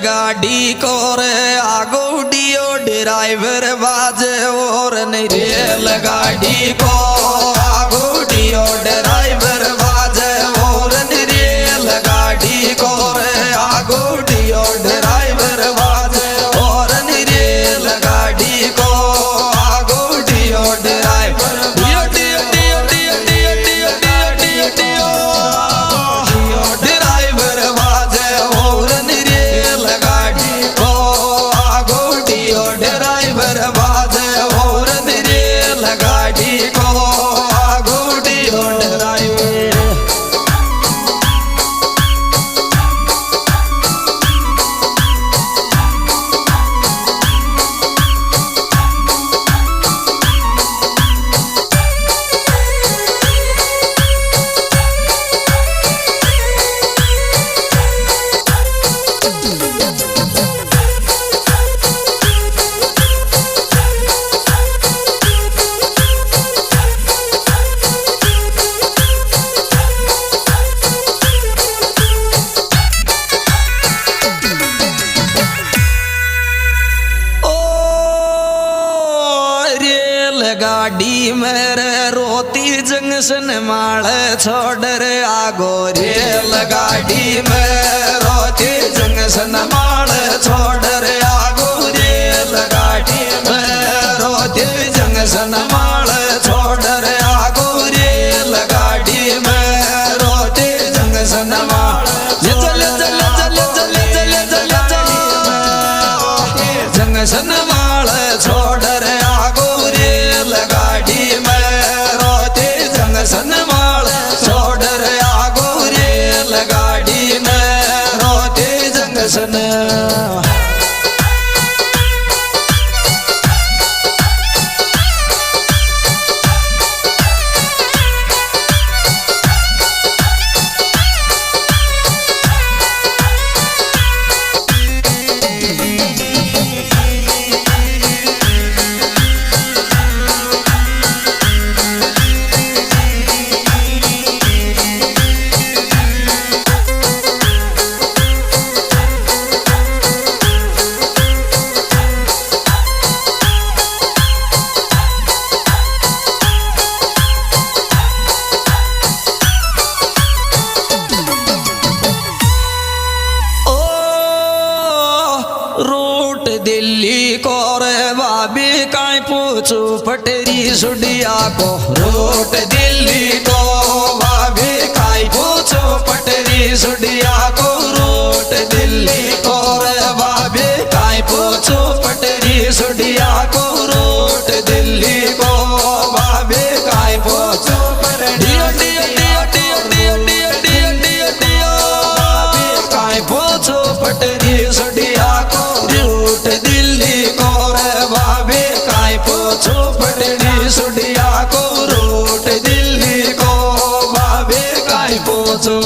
गाड़ी को रे आगोडियो ड्राइवर बाजे और रेल गाड़ी को आगोडियो ड्राइवर बाजे और रेल गाड़ी को रे आगोडियो ड्राइवर बाजे और रेल गाड़ी को आगोडियो ड्राइवर गाड़ी मेरे रोती जंक्शन माल छोड़ रे आगो रेल गाड़ी में रोती जंक्शन माल छोड़ रे आगो रेल गाड़ी में रोती जंक्शन माल छोड़ रे आगो रेल गाड़ी में रोती जंक्शन माल चले चले चले चले चले चले जंक्शन माल छोड़ रे आगो गाड़ी में रोते जंक्शन माल छोड़ रे आगो रेल गाड़ी में रोते जंक्शन दिल्ली को रे बाबी काई पूछू पटरी सुडिया को रूट दिल्ली को बाबी काई पूछू पटरी सुडिया को रूट दिल्ली को रे बाबी काई पूछू पटरी सुडिया को रूट दिल्ली को बाबी काई पूछू डियो डियो डियो डियो डियो डियो डियो डियो डियो काई पूछू पटरी सुडिया को रूट दिल्ली को रे बाबे काई पूछो पटरी सुडिया को रूट दिल्ली को बाबे काई पूछो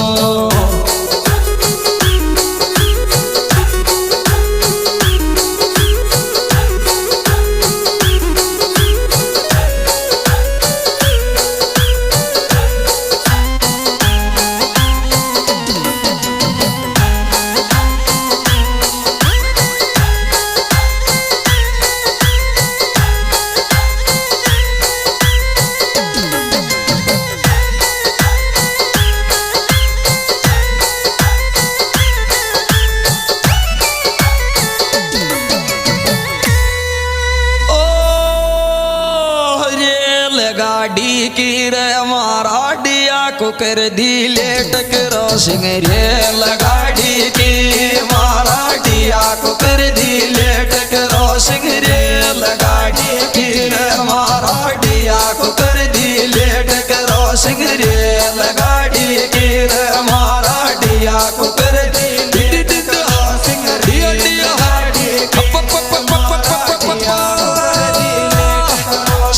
गाड़ी की रे हमारा डिया को कर दी लेट क्रॉसिंग रेल गाड़ी की हमारा डिया को कर दी लेट क्रॉसिंग रेल गाड़ी की रे हमारा डिया को कर दी लेट क्रॉसिंग रेल गाड़ी की रे हमारा डिया को कर दी क्रॉसिंग रेल गाड़ी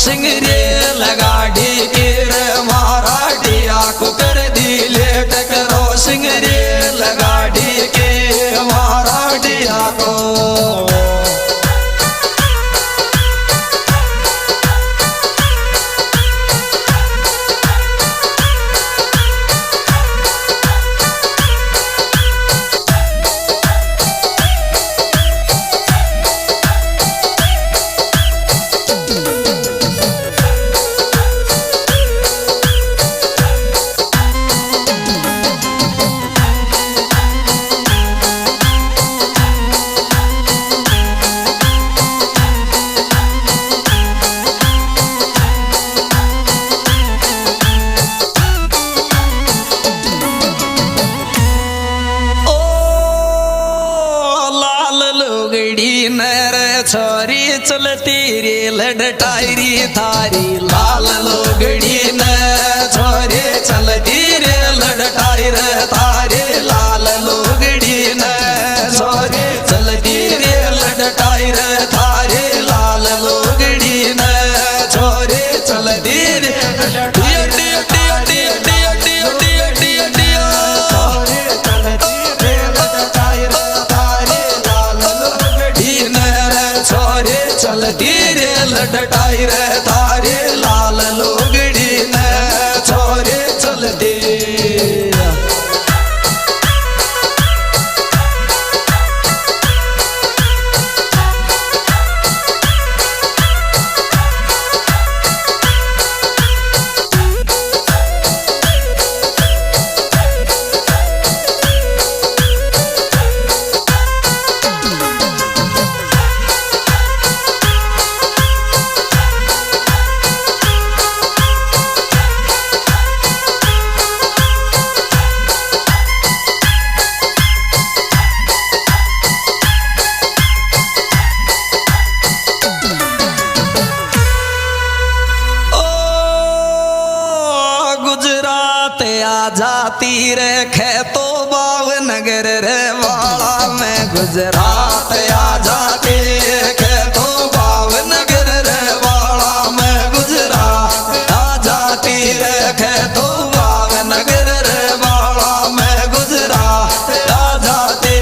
सिंह रेल गाड़ी की रे हमारा डिया को कर दी लेट करो सिंह रेल गाड़ी के हमारा डिया को छोरी चलती रे लड़टायरी थारी लाल लोगड़ी न छोरी चलती रे लड़टायर थारे लाल लोगड़ी न छोरी चलती रे लड़टायर थारे लाल लोगड़ी न छोरी चलती रे चलती रे लड़टाई रे थारे लाल लोगड़ी न छोरे चलती जाती रे खेतो भावनगर रे वाला में गुजरात आ जाती खेतो भावनगर रे वाला में गुजरात आ जाती रे खेतो भावनगर रे वाला में गुजरात आ जाती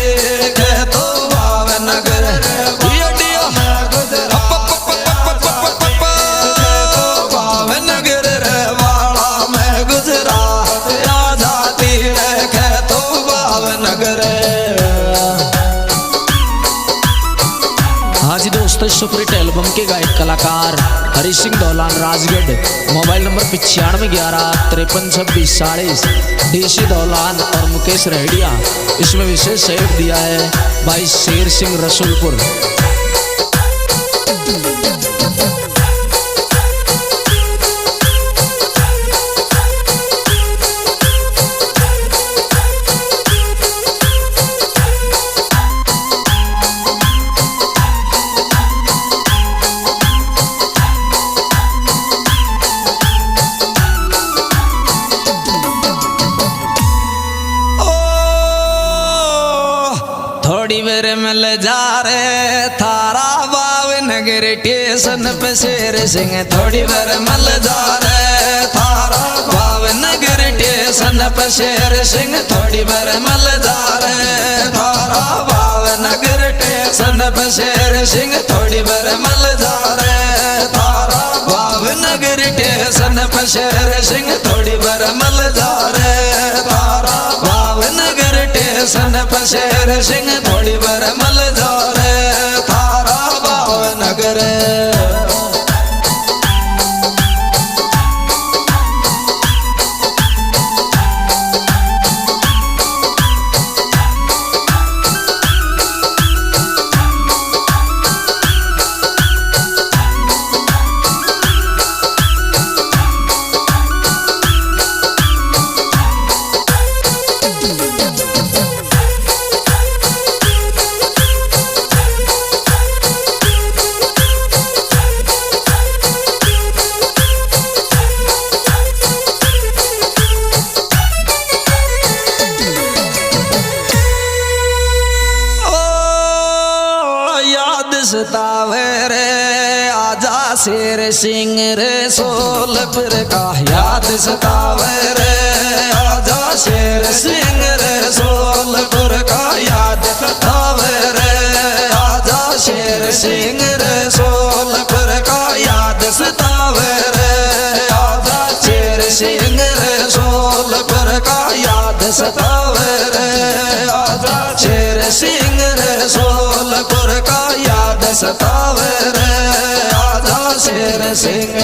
खेतो भावनगर भावनगर रे वाला में गुजरात हाँ जी दोस्तों, सुपरहिट एल्बम के गायक कलाकार Hari Singh Daulan Rajgarh. Mobile number 9511532640। DC Daulan और मुकेश रेहड़िया। इसमें विशेष सहयोग दिया है भाई शेर सिंह रसूलपुर। थोड़ी बेर मिल जा रे थारा भावनगर स्टेशन पे शेर सिंह। थोड़ी बेर मिल जा रे थारा भावनगर स्टेशन पे शेर सिंह। थोड़ी बेर मिल जा रे थारा भावनगर स्टेशन पे शेर सिंह। थोड़ी बेर मिल जा रे थारा भावनगर स्टेशन पे शेर सिंह। थोड़ी बेर मिल जा रे थारा भावनगर स्टेशन पे शेर सिंह। थोड़ी बार मल जा रे थारा भावनगर। सतावे रे आजा शेर सिंह रे सोलपुर का याद सतावे रे आजा शेर सिंह रे सोलपुर का याद सतावे रे आजा शेर सिंह रे सोलपुर का याद सतावे रे आजा शेर सिंह रे सोलपुर का याद सतावे रे आजा शेर सिंह रे सोलपुर का याद सतावे रे आजा शेर सिंह।